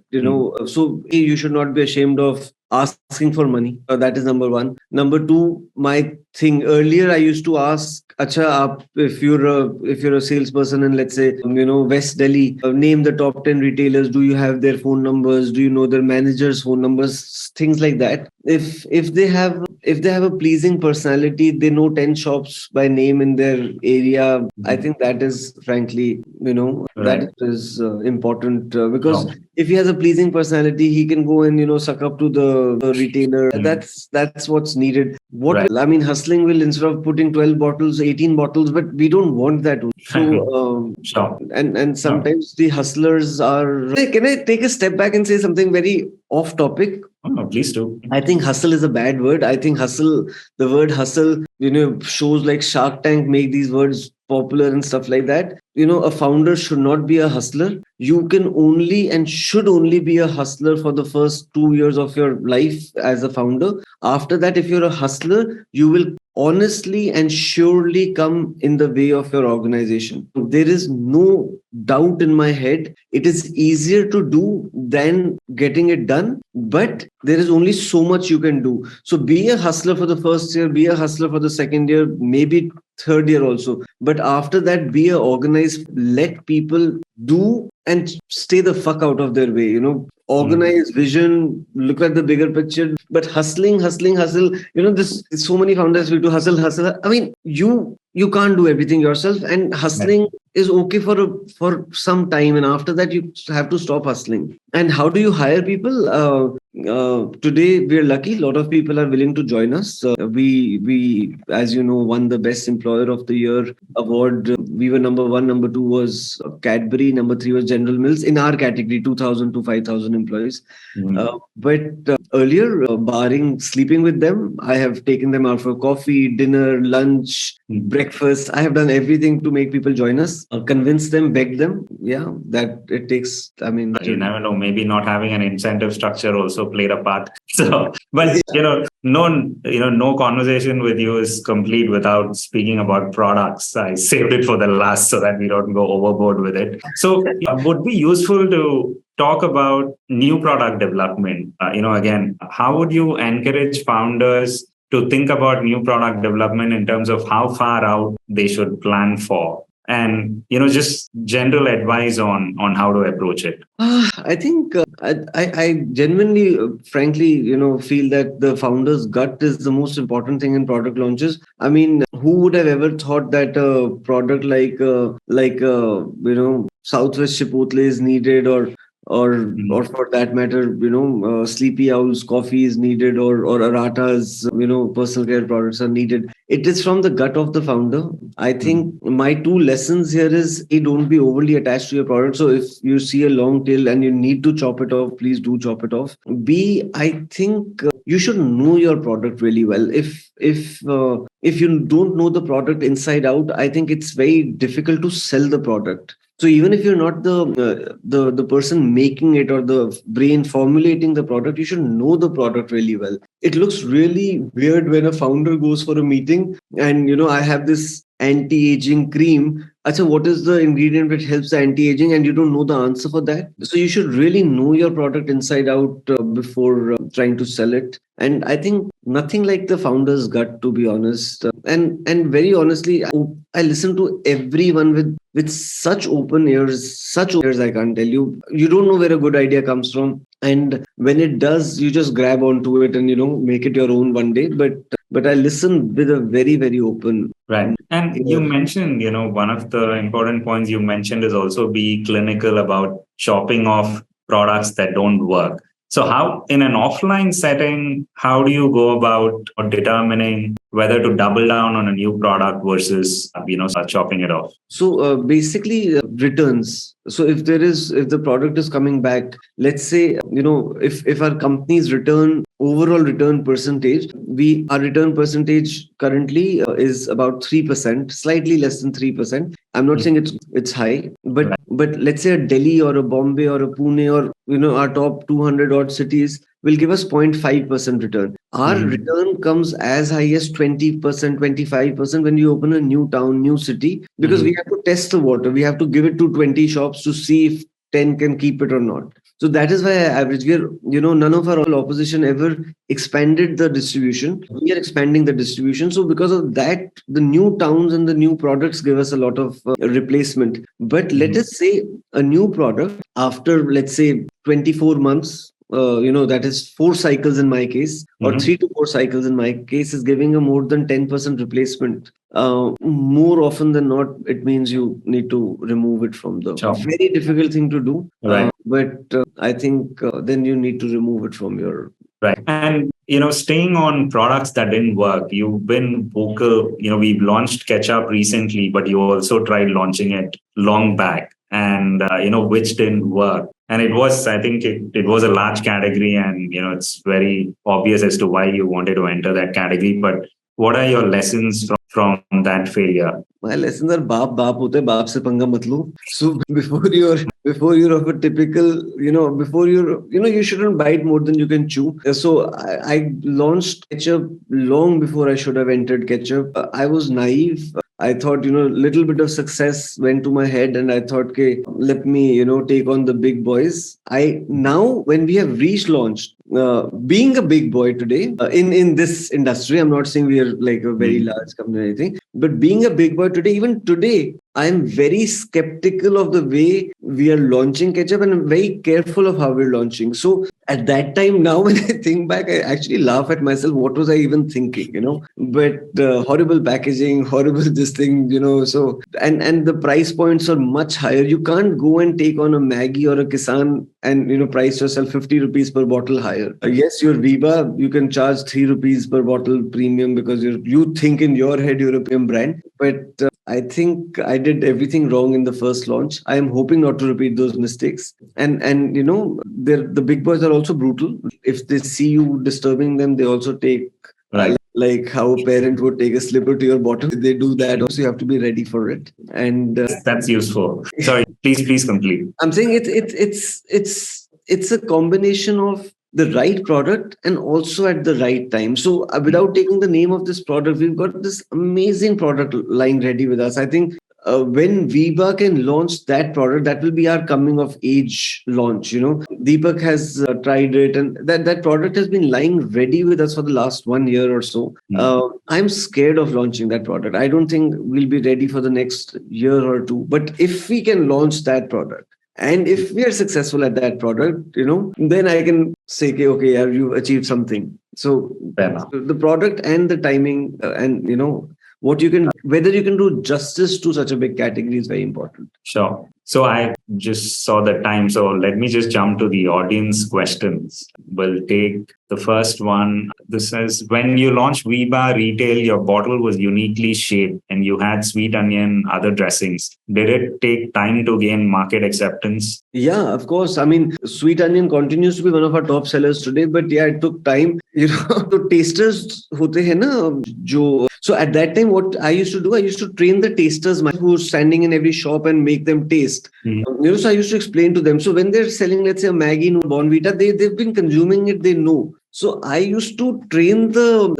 So A, you should not be ashamed of asking for money. That is number one. Number two, my thing earlier, I used to ask, Acha, if you're a salesperson in, let's say, West Delhi, name the top 10 retailers. Do you have their phone numbers? Do you know their managers' phone numbers? Things like that. If they have a pleasing personality, they know 10 shops by name in their area. I think that is, frankly, Right. that is important because if he has a pleasing personality, he can go and suck up to the retailer. That's what's needed. I mean, hustling will, instead of putting 12 bottles, 18 bottles, but we don't want that. So Sure. and sometimes the hustlers are. Can I take a step back and say something very off topic? Oh, no, please do. I think hustle is a bad word. I think the word hustle, shows like Shark Tank make these words popular and stuff like that. A founder should not be a hustler. You can only and should only be a hustler for the first 2 years of your life as a founder. After that, if you're a hustler, you will honestly and surely come in the way of your organization. There is no doubt in my head. It is easier to do than getting it done, but there is only so much you can do. So be a hustler for the first year, be a hustler for the second year, maybe third year also. But after that, be a organized, let people do and stay the fuck out of their way, organize vision, look at the bigger picture, but hustle. There's so many founders will do hustle. I mean, you can't do everything yourself, and hustling is okay for some time, and after that you have to stop hustling. And how do you hire people? Today we're lucky, a lot of people are willing to join us. We as you know, won the best employer of the year award. We were number one. Number two was Cadbury. Number three was General Mills in our category, 2,000 to 5,000 employees. But earlier, barring sleeping with them, I have taken them out for coffee, dinner, lunch, breakfast. I have done everything to make people join us, convince them, beg them. Yeah, that it takes. I mean, you never know. Maybe not having an incentive structure also played a part. So, but no conversation with you is complete without speaking about products. I saved it for the last so that we don't go overboard with it. So, would be useful to talk about new product development. Again, how would you encourage founders to think about new product development in terms of how far out they should plan for? And just general advice on how to approach it. I think I genuinely, frankly, feel that the founder's gut is the most important thing in product launches. I mean, who would have ever thought that a product like Southwest Chipotle is needed, or for that matter, Sleepy Owl's coffee is needed, or Arata's, personal care products are needed. It is from the gut of the founder. I think my two lessons here is A, don't be overly attached to your product. So if you see a long tail and you need to chop it off, please do chop it off. B, I think you should know your product really well. If you don't know the product inside out, I think it's very difficult to sell the product. So even if you're not the person making it or the brain formulating the product, you should know the product really well. It looks really weird when a founder goes for a meeting and, I have this anti-aging cream. Achha, what is the ingredient that helps the anti-aging? And you don't know the answer for that. So you should really know your product inside out before trying to sell it. And I think nothing like the founder's gut, to be honest. And very honestly, I listen to everyone with such open ears, I can't tell you. You don't know where a good idea comes from. And when it does, you just grab onto it and, make it your own one day. But I listen with a very, very open. Right. And you mentioned, one of the important points you mentioned is also be clinical about chopping off products that don't work. So how, in an offline setting, how do you go about determining whether to double down on a new product versus, chopping it off? So basically returns. So if the product is coming back, let's say, if our company's overall return percentage, our return percentage currently is about 3%, slightly less than 3%. I'm not saying it's high, but let's say a Delhi or a Bombay or a Pune or, our top 200 odd cities will give us 0.5% return. Our return comes as high as 20%, 25% when you open a new town, new city, because we have to test the water. We have to give it to 20 shops to see if 10 can keep it or not. So that is why I average. None of our opposition ever expanded the distribution. We are expanding the distribution. So because of that, the new towns and the new products give us a lot of replacement. But let us say a new product after, let's say, 24 months, that is 4 cycles in my case, or 3 to 4 cycles in my case, is giving a more than 10% replacement. More often than not, it means you need to remove it from the very difficult thing to do. Right. But I think then you need to remove it from your. Right. And, staying on products that didn't work, you've been vocal. We've launched ketchup recently, but you also tried launching it long back, and, which didn't work. And it was, I think it was a large category, and, it's very obvious as to why you wanted to enter that category. But what are your lessons from that failure? My lessons are baap hote, baap se panga mat lo. So before you're of a typical, you shouldn't bite more than you can chew. So I launched ketchup long before I should have entered ketchup. I was naive. I thought, little bit of success went to my head, and I thought, okay, let me, take on the big boys. Now when we have reached launch, being a big boy today in this industry, I'm not saying we are like a very large company or anything, but being a big boy today, even today, I'm very skeptical of the way we are launching ketchup, and I'm very careful of how we're launching. So at that time, now when I think back, I actually laugh at myself. What was I even thinking, But horrible packaging, horrible this thing, So and the price points are much higher. You can't go and take on a Maggi or a Kisan and price yourself 50 rupees per bottle higher. Yes, your Veeba, you can charge 3 rupees per bottle premium because you think in your head you're a premium brand. But I think I did everything wrong in the first launch. I am hoping not to repeat those mistakes. And the big boys are also brutal. If they see you disturbing them, they also take. Right. Like how a parent would take a slipper to your bottom. They do that. Also, you have to be ready for it. And that's useful. Sorry, please complete. I'm saying it's a combination of the right product and also at the right time. So without taking the name of this product, we've got this amazing product line ready with us. I think when Veeba can launch that product, that will be our coming of age launch. Deepak has tried it, and that product has been lying ready with us for the last 1 year or so. I'm scared of launching that product. I don't think we'll be ready for the next year or two. But if we can launch that product, and if we are successful at that product, then I can say, okay, you've achieved something. So the product and the timing and, whether you can do justice to such a big category is very important. Sure. So I just saw the time. So let me just jump to the audience questions. We'll take the first one. This says, when you launched Veeba retail, your bottle was uniquely shaped and you had sweet onion, other dressings. Did it take time to gain market acceptance? Yeah, of course. I mean, sweet onion continues to be one of our top sellers today, but yeah, it took time. The tasters hote hai na, so at that time, what I used to do, I used to train the tasters who were standing in every shop and make them taste. So I used to explain to them. So when they're selling, let's say, a Maggi, Bonvita, they've been consuming it, they know. So I used to train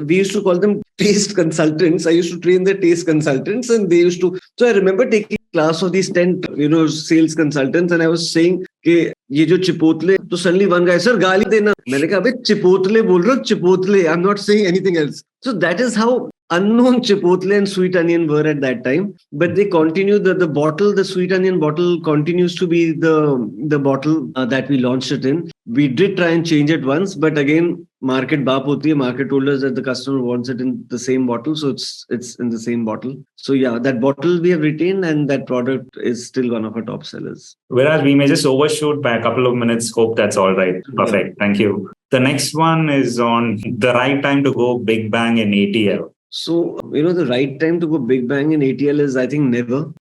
we used to call them taste consultants. I used to train the taste consultants, and they used to. So I remember taking class of these 10, sales consultants, and I was saying, कि ये जो चिपोतले, तो suddenly one guy, sir, गाली देना. मैंने कहा, अबे चिपोतले बोल रहा हूँ, चिपोतले. I'm not saying anything else. So that is how unknown chipotle and sweet onion were at that time, but they continue. The sweet onion bottle continues to be the bottle that we launched it in. We did try and change it once, but again, market baap hoti hai. Market told us that the customer wants it in the same bottle, so it's in the same bottle. So yeah, that bottle we have retained, and that product is still one of our top sellers. Whereas we may just overshoot by a couple of minutes. Hope that's all right. Perfect. Thank you. The next one is on the right time to go big bang in ATL. So, the right time to go big bang in ATL is, I think, never.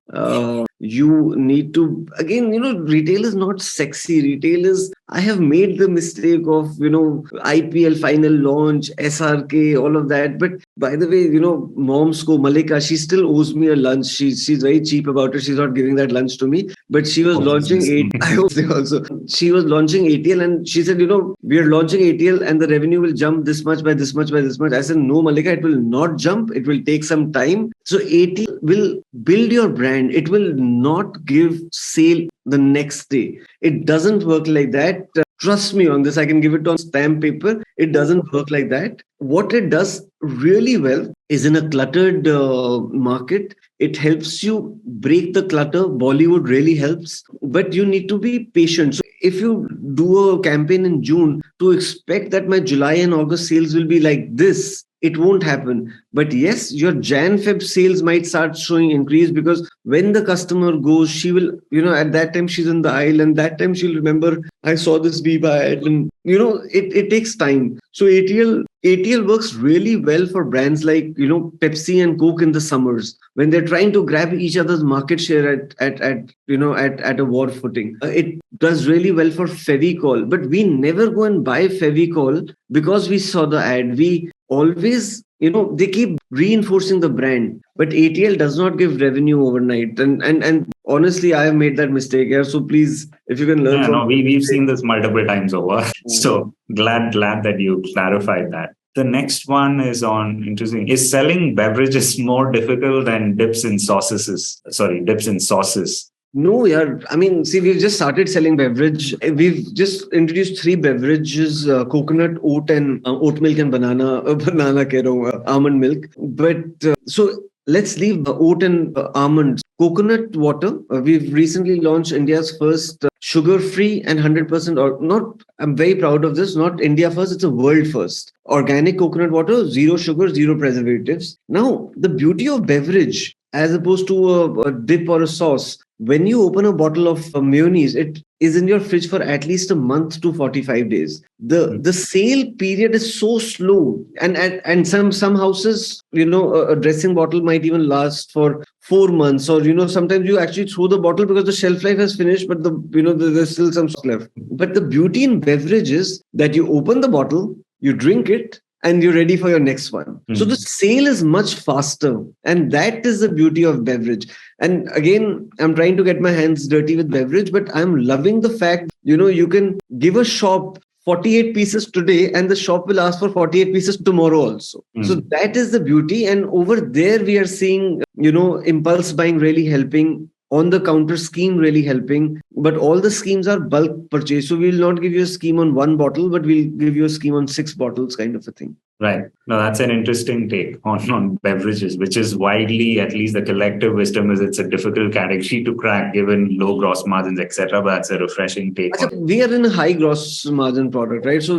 You need to, again, retail is not sexy. Retail is, I have made the mistake of, IPL final launch, SRK, all of that. But by the way, mom's ko, Malika, she still owes me a lunch. She's very cheap about it. She's not giving that lunch to me. But she was launching I hope they also. She was launching ATL and she said, we are launching ATL and the revenue will jump this much by this much by this much. I said, no, Malika, it will not jump. It will take some time. So ATL will build your brand. It will not give sale the next day. It doesn't work like that. Trust me on this. I can give it on stamp paper. It doesn't work like that. What it does really well is in a cluttered market, it helps you break the clutter. Bollywood really helps, but you need to be patient. So if you do a campaign in June to expect that my July and August sales will be like this, it won't happen. But yes, your Jan Feb sales might start showing increase because when the customer goes, she will, at that time she's in the aisle and that time she'll remember, I saw this Veeba ad and, it takes time. So ATL works really well for brands like, Pepsi and Coke in the summers when they're trying to grab each other's market share at a war footing. It does really well for Fevicol, but we never go and buy Fevicol because we saw the ad. We always, they keep reinforcing the brand, but ATL does not give revenue overnight. And honestly, I have made that mistake here. So please, if you can learn from we've seen this multiple times over. So glad that you clarified that. The next one is on interesting. Is selling beverages more difficult than dips in sauces? No, yeah. I mean, see, we've just started selling beverage. We've just introduced 3 beverages, coconut, oat and oat milk and almond milk. But so let's leave the oat and almonds. Coconut water. We've recently launched India's first sugar-free and 100% or not. I'm very proud of this. Not India first, it's a world first. Organic coconut water, 0 sugar, 0 preservatives. Now, the beauty of beverage, as opposed to a dip or a sauce, when you open a bottle of mayonnaise, it is in your fridge for at least a month to 45 days. The sale period is so slow. And some houses, a dressing bottle might even last for 4 months, or, sometimes you actually throw the bottle because the shelf life has finished, but there's still some stuff left. But the beauty in beverage is that you open the bottle, you drink it, and you're ready for your next one. So the sale is much faster. And that is the beauty of beverage. And again, I'm trying to get my hands dirty with beverage, but I'm loving the fact, you can give a shop 48 pieces today and the shop will ask for 48 pieces tomorrow also. So that is the beauty. And over there, we are seeing, impulse buying really helping, on the counter scheme really helping, but all the schemes are bulk purchase. So we'll not give you a scheme on 1 bottle, but we'll give you a scheme on 6 bottles kind of a thing. Right. No, that's an interesting take on beverages, which is widely, at least the collective wisdom is it's a difficult category to crack given low gross margins, etc. But that's a refreshing take. We are in a high gross margin product, right? So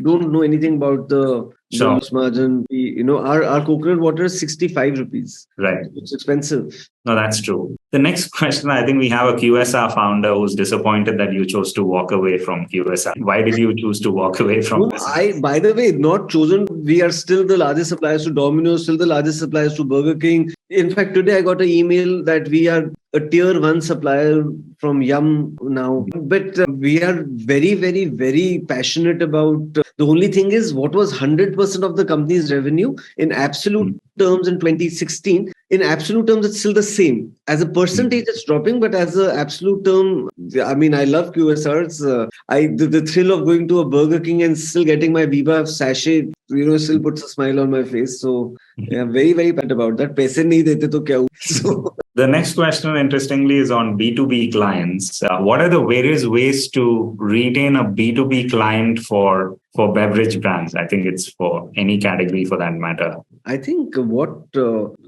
don't know anything about the gross margin. Our coconut water is 65 rupees. Right. It's expensive. No, that's true. The next question, I think we have a QSR founder who's disappointed that you chose to walk away from QSR. Why did you choose to walk away from this? By the way, not chosen. We are still the largest suppliers to Domino, still the largest suppliers to Burger King. In fact, today I got an email that we are a tier 1 supplier from Yum now. But we are very, very, very passionate about. The only thing is, what was 100% of the company's revenue in absolute terms in 2016, in absolute terms, it's still the same. As a percentage, it's dropping, but as an absolute term, I mean, I love QSRs. The thrill of going to a Burger King and still getting my Veeba sachet, still puts a smile on my face. So, yeah, very, very bad about that. Paise nahi dete to kya hua? The next question, interestingly, is on B2B clients. What are the various ways to retain a B2B client for for beverage brands. I think it's for any category for that matter. I think what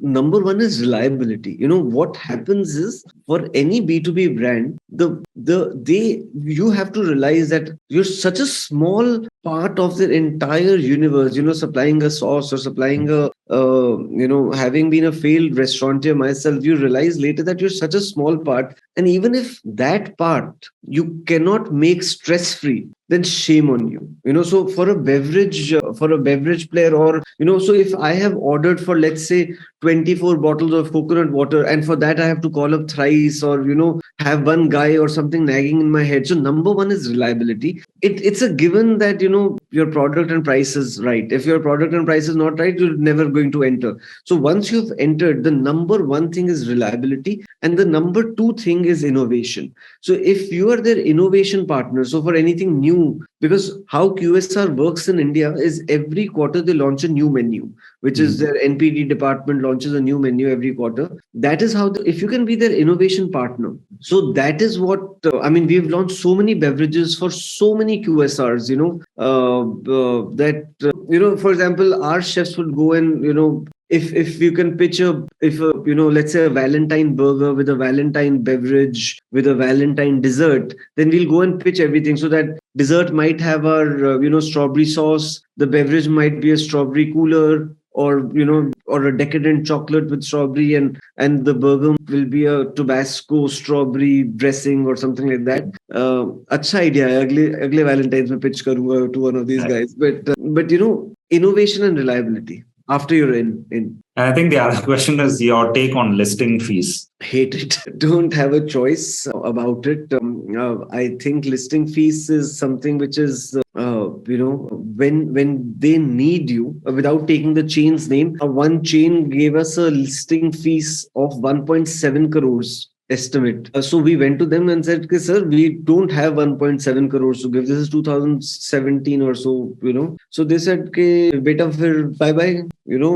number one is reliability. What happens is for any B2B brand, you have to realize that you're such a small part of their entire universe. Supplying a sauce or supplying having been a failed restaurateur myself, you realize later that you're such a small part. And even if that part you cannot make stress free, then shame on you. So for a beverage player, or so if I have ordered for, let's say, 24 bottles of coconut water, and for that I have to call up thrice, or have one guy or something nagging in my head. So number one is reliability. It's a given that your product and price is right. If your product and price is not right, you're never going to enter. So once you've entered, the number one thing is reliability, and the number two thing is innovation. So if you are their innovation partner, so for anything new, because how QSR works in India is every quarter they launch a new menu, which is their NPD department launches a new menu every quarter. That is how, if you can be their innovation partner. So that is what, we've launched so many beverages for so many QSRs, for example, our chefs would go and, if you can pitch let's say a Valentine burger with a Valentine beverage with a Valentine dessert, then we'll go and pitch everything. So that dessert might have our strawberry sauce, the beverage might be a strawberry cooler, or a decadent chocolate with strawberry, and the burger will be a Tabasco strawberry dressing or something like that. Acha idea hai. Agle Valentine's mein pitch karunga to one of these guys. But innovation and reliability after you're in. I think the other question is your take on listing fees. Hate it. Don't have a choice about it. I think listing fees is something which is, when they need you, without taking the chain's name, one chain gave us a listing fees of 1.7 crores estimate. So we went to them and said, okay, sir, we don't have 1.7 crores to give. This is 2017 or so, So they said, okay, beta, bye-bye.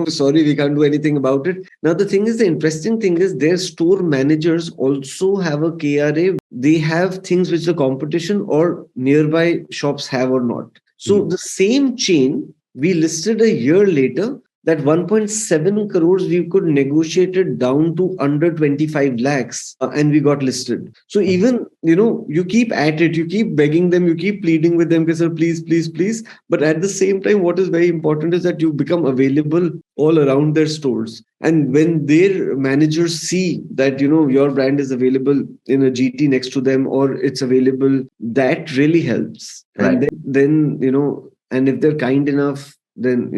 Sorry, we can't do anything about it. Now, the interesting thing is their store managers also have a KRA. They have things which the competition or nearby shops have or not. So the same chain, we listed a year later, that 1.7 crores we could negotiate it down to under 25 lakhs and we got listed. So even, you keep at it, you keep begging them, you keep pleading with them, sir, please, please, please. But at the same time, what is very important is that you become available all around their stores. And when their managers see that, your brand is available in a GT next to them, or it's available, that really helps. Right. And then, and if they're kind enough, then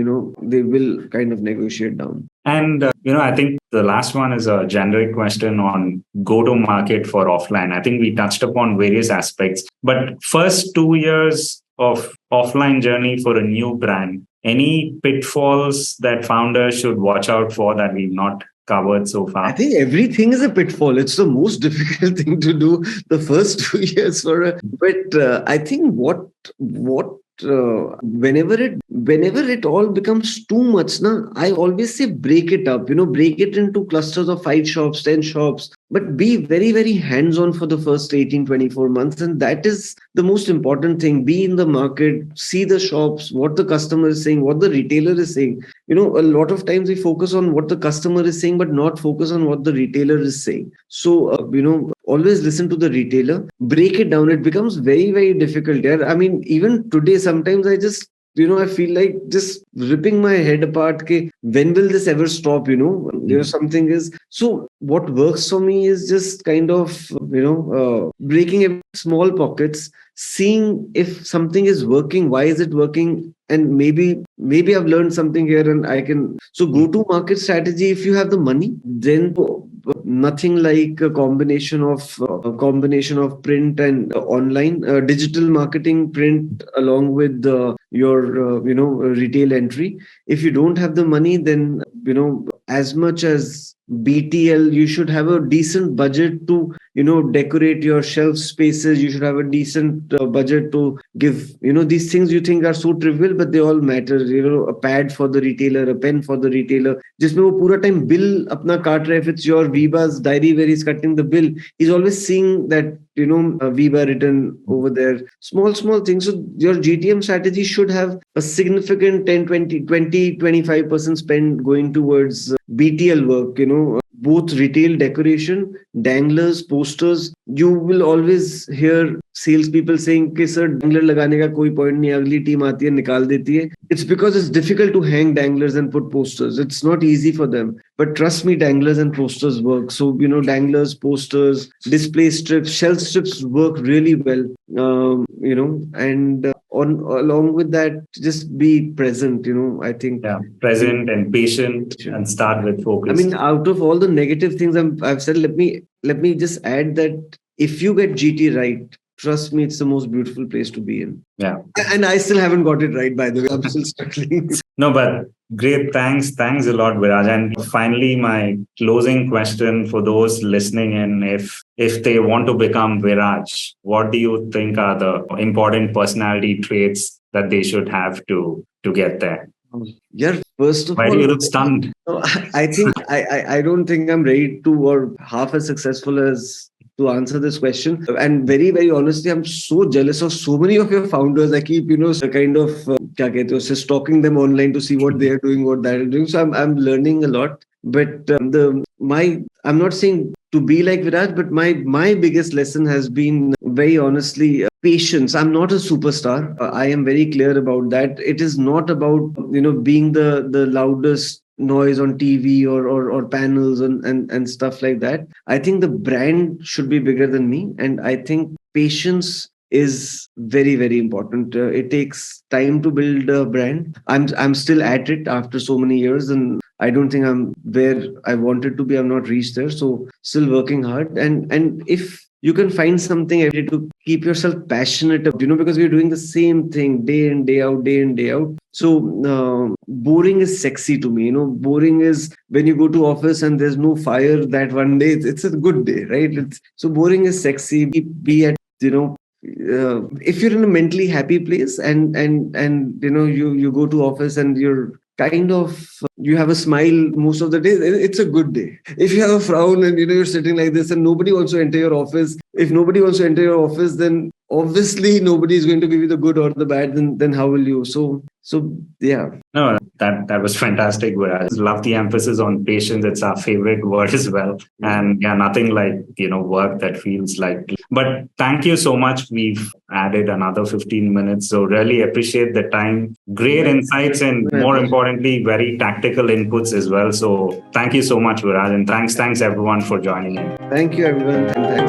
they will kind of negotiate down. And I think the last one is a generic question on go to market for offline. I think we touched upon various aspects, but first 2 years of offline journey for a new brand, any pitfalls that founders should watch out for that we've not covered so far? I think everything is a pitfall. It's the most difficult thing to do the first 2 years but I think whenever it all becomes too much, I always say break it up, break it into clusters of 5 shops, 10 shops, but be very, very hands-on for the first 18, 24 months. And that is the most important thing. Be in the market, see the shops, what the customer is saying, what the retailer is saying. A lot of times we focus on what the customer is saying, but not focus on what the retailer is saying. So, always listen to the retailer, break it down. It becomes very, very difficult. Yeah? Even today, sometimes I just, I feel like just ripping my head apart. When will this ever stop? Something is. So what works for me is just kind of, breaking small pockets, seeing if something is working, why is it working? And maybe I've learned something here and I can. So go to market strategy. If you have the money, then nothing like a combination of print and online, digital marketing, print along with your retail entry. If you don't have the money, then as much as BTL, you should have a decent budget to, decorate your shelf spaces. You should have a decent budget to give, these things you think are so trivial, but they all matter. A pad for the retailer, a pen for the retailer. जिसमें वो पूरा time bill अपना काट रहा है. If it's your Veeba's diary where he's cutting the bill, he's always seeing that, Veeba written over there. Small things. So your GTM strategy should have a significant 10, 25% spend going towards BTL work, both retail decoration, danglers, posters. You will always hear salespeople saying, "Okay, sir, dangler लगाने का कोई point नहीं, अगली team आती है निकाल देती है." It's because it's difficult to hang danglers and put posters. It's not easy for them. But trust me, danglers and posters work. So, danglers, posters, display strips, shelf strips work really well. And along with that, just be present. I think present and patient, and start with focus. I mean, out of all the negative things I've said, let me just add that if you get GT right, trust me, it's the most beautiful place to be in. Yeah. And I still haven't got it right, by the way. I'm still struggling. No, but great. Thanks a lot, Viraj. And finally, my closing question for those listening in, if they want to become Viraj, what do you think are the important personality traits that they should have to get there? Yeah, first of all, why do you look stunned? I think I don't think I'm ready to or half as successful as to answer this question. And very, very honestly, I'm so jealous of so many of your founders. I keep, kind of stalking them online to see what they are doing, what they are doing. So I'm learning a lot. But I'm not saying to be like Viraj, but my biggest lesson has been, very honestly, patience. I'm not a superstar. I am very clear about that. It is not about, being the loudest noise on TV or panels and stuff like that. I think the brand should be bigger than me. And I think patience is very, very important. It takes time to build a brand. I'm still at it after so many years, and I don't think I'm where I wanted to be. I've not reached there. So still working hard. And if you can find something every day to keep yourself passionate, because we're doing the same thing day in, day out. So boring is sexy to me. Boring is when you go to office and there's no fire that one day. It's a good day, right? So boring is sexy. Be at, if you're in a mentally happy place and you go to office and you're kind of, you have a smile most of the day, it's a good day. If you have a frown and you're sitting like this and nobody wants to enter your office, if nobody wants to enter your office, then obviously nobody is going to give you the good or the bad. Then how will you? So yeah. No, that was fantastic. I love the emphasis on patience. It's our favorite word as well. And nothing like, work that feels like. But thank you so much. We've added another 15 minutes. So really appreciate the time. Great insights and more importantly, very tactical inputs as well. So thank you so much, Viraj. And thanks everyone for joining in. Thank you, everyone. And thanks.